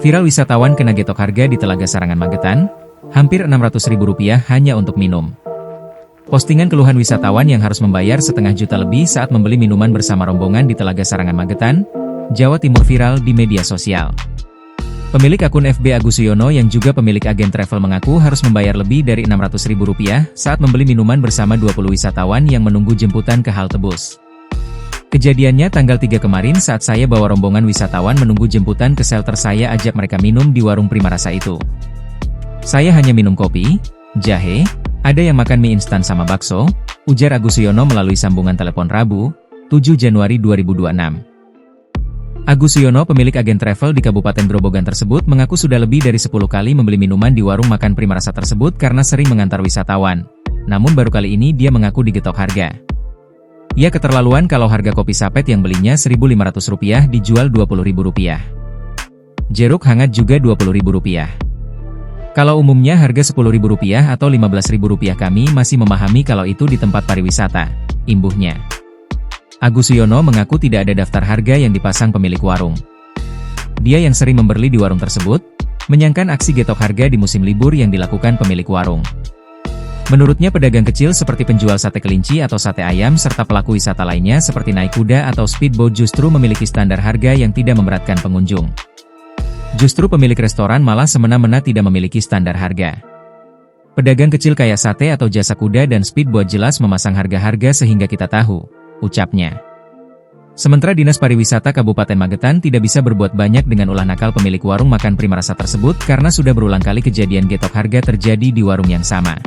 Viral wisatawan kena getok harga di Telaga Sarangan Magetan, hampir Rp600.000 hanya untuk minum. Postingan keluhan wisatawan yang harus membayar setengah juta lebih saat membeli minuman bersama rombongan di Telaga Sarangan Magetan, Jawa Timur viral di media sosial. Pemilik akun FB Agus Suyono yang juga pemilik agen travel mengaku harus membayar lebih dari Rp600.000 saat membeli minuman bersama 20 wisatawan yang menunggu jemputan ke halte bus. Kejadiannya tanggal 3 kemarin saat saya bawa rombongan wisatawan menunggu jemputan ke shelter, saya ajak mereka minum di warung Prima Rasa itu. Saya hanya minum kopi, jahe, ada yang makan mie instan sama bakso, ujar Agus Suyono melalui sambungan telepon Rabu, 7 Januari 2026. Agus Suyono, pemilik agen travel di Kabupaten Grobogan tersebut, mengaku sudah lebih dari 10 kali membeli minuman di warung makan Prima Rasa tersebut karena sering mengantar wisatawan. Namun baru kali ini dia mengaku digetok harga. Ia keterlaluan kalau harga kopi sapet yang belinya Rp1.500 dijual Rp20.000. Jeruk hangat juga Rp20.000. Kalau umumnya harga Rp10.000 atau Rp15.000 kami masih memahami kalau itu di tempat pariwisata, imbuhnya. Agus Suyono mengaku tidak ada daftar harga yang dipasang pemilik warung. Dia yang sering membeli di warung tersebut, menyangkan aksi getok harga di musim libur yang dilakukan pemilik warung. Menurutnya pedagang kecil seperti penjual sate kelinci atau sate ayam serta pelaku wisata lainnya seperti naik kuda atau speedboat justru memiliki standar harga yang tidak memberatkan pengunjung. Justru pemilik restoran malah semena-mena tidak memiliki standar harga. Pedagang kecil kayak sate atau jasa kuda dan speedboat jelas memasang harga-harga sehingga kita tahu, ucapnya. Sementara Dinas Pariwisata Kabupaten Magetan tidak bisa berbuat banyak dengan ulah nakal pemilik warung makan Prima Rasa tersebut karena sudah berulang kali kejadian getok harga terjadi di warung yang sama.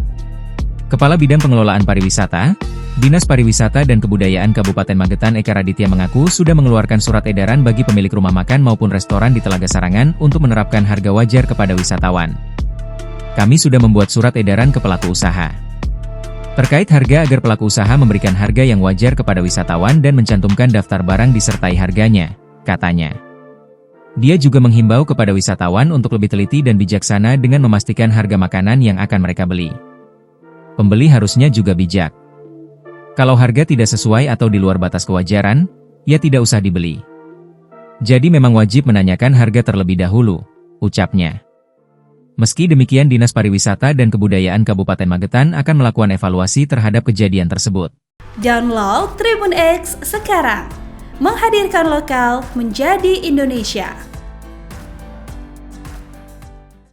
Kepala Bidang Pengelolaan Pariwisata, Dinas Pariwisata dan Kebudayaan Kabupaten Magetan Eka Raditya mengaku sudah mengeluarkan surat edaran bagi pemilik rumah makan maupun restoran di Telaga Sarangan untuk menerapkan harga wajar kepada wisatawan. Kami sudah membuat surat edaran ke pelaku usaha terkait harga agar pelaku usaha memberikan harga yang wajar kepada wisatawan dan mencantumkan daftar barang disertai harganya, katanya. Dia juga menghimbau kepada wisatawan untuk lebih teliti dan bijaksana dengan memastikan harga makanan yang akan mereka beli. Pembeli harusnya juga bijak. Kalau harga tidak sesuai atau di luar batas kewajaran, ya tidak usah dibeli. Jadi memang wajib menanyakan harga terlebih dahulu, ucapnya. Meski demikian, Dinas Pariwisata dan Kebudayaan Kabupaten Magetan akan melakukan evaluasi terhadap kejadian tersebut. Download Tribun X sekarang, menghadirkan lokal menjadi Indonesia.